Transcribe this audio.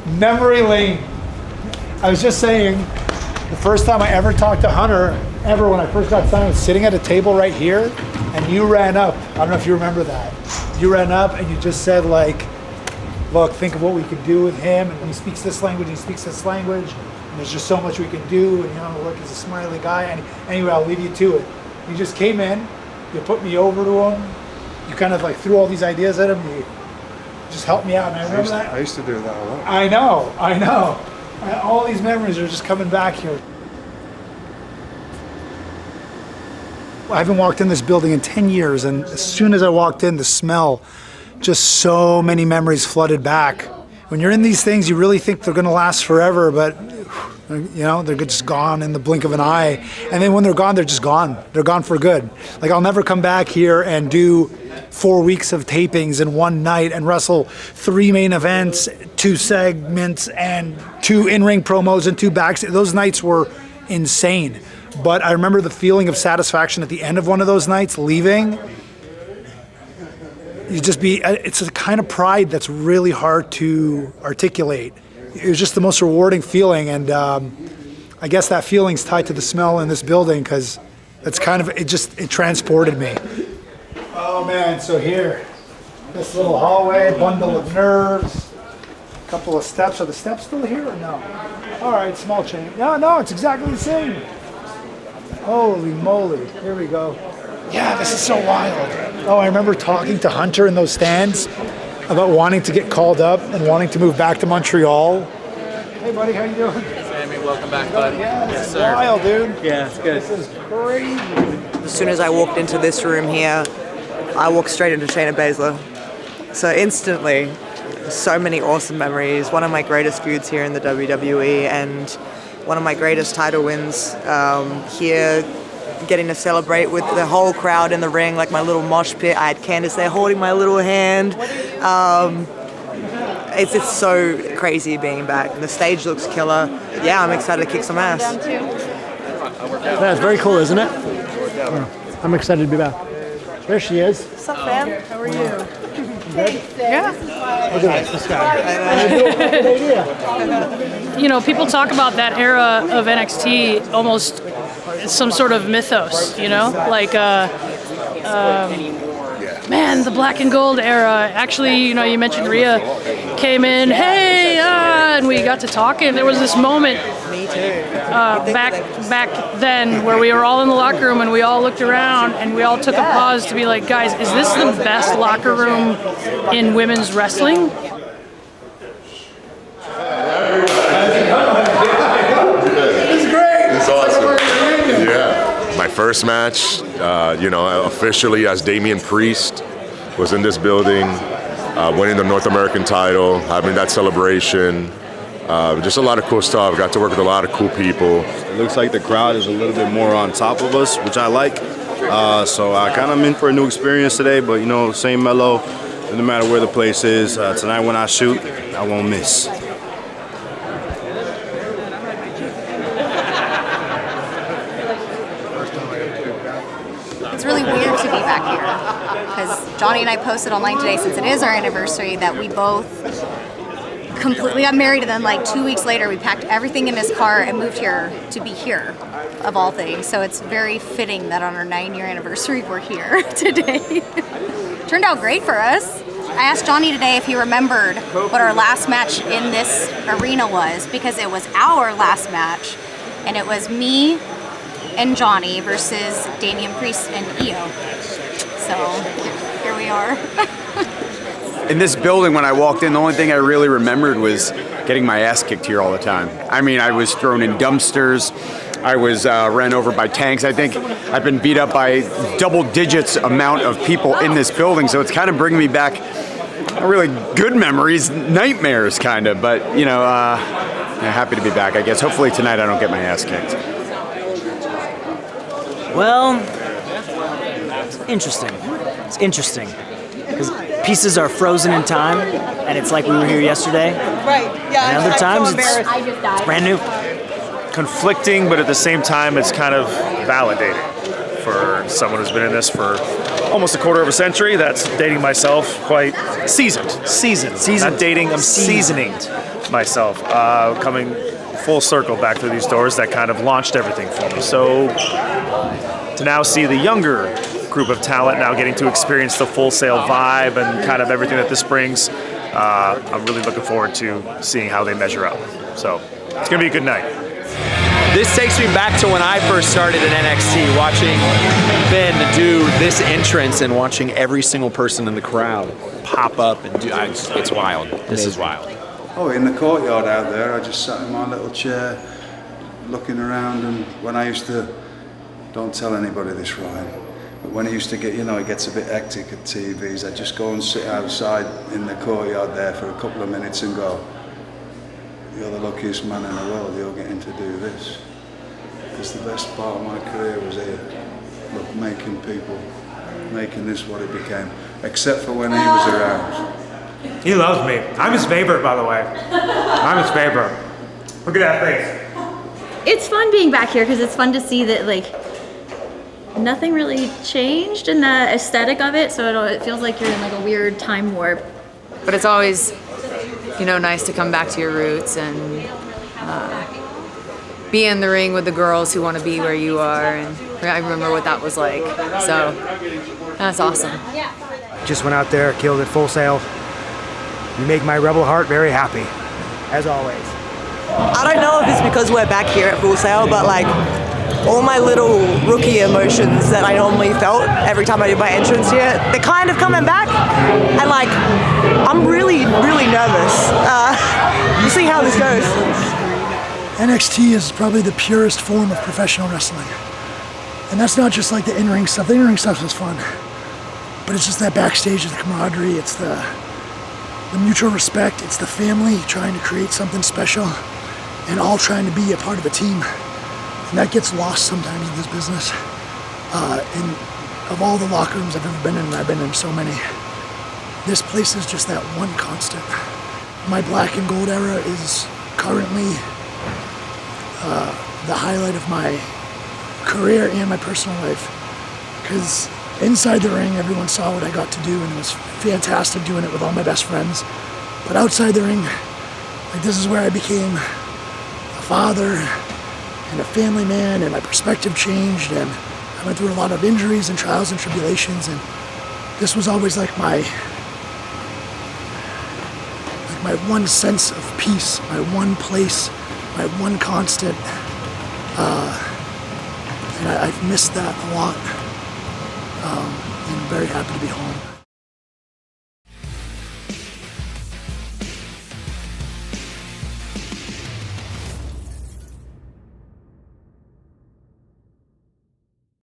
Memory lane. I was just saying, the first time I ever talked to Hunter, ever when I first got signed, I was sitting at a table right here, and you ran up. I don't know if you remember that. You ran up and you just said like, look, think of what we could do with him, and he speaks this language, he speaks this language, and there's just so much we can do, and you know, look, he's a smiley guy, and anyway, I'll leave you to it. You just came in, you put me over to him, you kind of like threw all these ideas at him, you just helped me out, and I remember that. I used to do that a lot. I know. All these memories are just coming back here. I haven't walked in this building in 10 years, and as soon as I walked in, the smell, just so many memories flooded back. When you're in these things, you really think they're gonna last forever, but you know, they're just gone in the blink of an eye. And then when they're gone, they're just gone. They're gone for good. Like, I'll never come back here and do 4 weeks of tapings in one night and wrestle 3 main events, 2 segments, and 2 in-ring promos and 2 backstage. Those nights were insane. But I remember the feeling of satisfaction at the end of one of those nights, leaving. It's a kind of pride that's really hard to articulate. It was just the most rewarding feeling, and I guess that feeling's tied to the smell in this building, because it's kind of, it transported me. Oh man, so here, this little hallway, bundle of nerves, a couple of steps. Are the steps still here or no? All right, small change. No, it's exactly the same. Holy moly, here we go. Yeah, this is so wild. Oh, I remember talking to Hunter in those stands about wanting to get called up and wanting to move back to Montreal. Hey buddy, how you doing? Sammy, welcome back, bud. Yeah, this is wild, dude. Yeah, it's good. This is crazy. As soon as I walked into this room here, I walked straight into Shayna Baszler. So instantly, so many awesome memories. One of my greatest feuds here in the WWE, and one of my greatest title wins here, getting to celebrate with the whole crowd in the ring, like my little mosh pit. I had Candice there holding my little hand. It's just so crazy being back. The stage looks killer. Yeah, I'm excited to kick some ass. That's very cool, isn't it? I'm excited to be back. There she is. What's up, fam? How are you? Yeah. Look at this guy. You know, people talk about that era of NXT almost some sort of mythos, you know? Like, man, the black and gold era. Actually, you know, you mentioned Rhea came in, hey, and we got to talking. There was this moment back then where we were all in the locker room and we all looked around and we all took a pause to be like, guys, is this the best locker room in women's wrestling? My first match, officially as Damian Priest, was in this building, winning the North American title, having that celebration. Just a lot of cool stuff. Got to work with a lot of cool people. It looks like the crowd is a little bit more on top of us, which I like. So I kind of am in for a new experience today, but you know, same mellow, no matter where the place is. Tonight when I shoot, I won't miss. It's really weird to be back here because Johnny and I posted online today, since it is our anniversary, that we both completely got married, and then like 2 weeks later we packed everything in his car and moved here to be here, of all things. So it's very fitting that on our 9-year anniversary we're here today. Turned out great for us. I asked Johnny today if he remembered what our last match in this arena was, because it was our last match, and it was me and Johnny versus Damian Priest and Io. So here we are. In this building, when I walked in, the only thing I really remembered was getting my ass kicked here all the time. I mean, I was thrown in dumpsters. I was ran over by tanks. I think I've been beat up by double digits amount of people in this building. So it's kind of bringing me back really good memories, nightmares kind of. But, you know, happy to be back, I guess. Hopefully tonight I don't get my ass kicked. Well, it's interesting. It's interesting. Because pieces are frozen in time, and it's like we were here yesterday. Right, yeah. And other times it's brand new. Conflicting, but at the same time, it's kind of validating for someone who's been in this for almost a quarter of a century. That's dating myself quite seasoned. Not dating, I'm seasoning myself coming full circle back through these doors that kind of launched everything for me. So to now see the younger group of talent now getting to experience the Full Sail vibe and kind of everything that this brings, I'm really looking forward to seeing how they measure up. So it's going to be a good night. This takes me back to when I first started at NXT, watching Finn do this entrance and watching every single person in the crowd pop up and do. It's wild. This is wild. Oh, in the courtyard out there, I just sat in my little chair, looking around, and when I used to, don't tell anybody this, Ryan, but when it used to get, it gets a bit hectic at TVs, I'd just go and sit outside in the courtyard there for a couple of minutes and go, you're the luckiest man in the world, you're getting to do this. Because the best part of my career was here. Look, making this what it became. Except for when he was around. He loves me. I'm his favorite, by the way. I'm his favorite. Look at that face. It's fun being back here because it's fun to see that nothing really changed in the aesthetic of it, so it feels like you're in a weird time warp. But it's always, nice to come back to your roots and be in the ring with the girls who want to be where you are, and I remember what that was like. So that's awesome. Just went out there, killed it, Full Sail. You make my rebel heart very happy, as always. I don't know if it's because we're back here at Full Sail, but all my little rookie emotions that I normally felt every time I did my entrance here, they're kind of coming back, and I'm really, really nervous. We'll see how this goes. NXT is probably the purest form of professional wrestling. And that's not just the in-ring stuff. The in-ring stuff is fun. But it's just that backstage, the camaraderie, it's the mutual respect, it's the family trying to create something special and all trying to be a part of a team. And that gets lost sometimes in this business. And of all the locker rooms I've ever been in, and I've been in so many, this place is just that one constant. My black and gold era is currently the highlight of my career and my personal life. Because inside the ring, everyone saw what I got to do, and it was fantastic doing it with all my best friends. But outside the ring, this is where I became a father and a family man, and my perspective changed, and I went through a lot of injuries and trials and tribulations, and this was always my one sense of peace, my one place, my one constant, and I've missed that a lot, and I'm very happy to be home.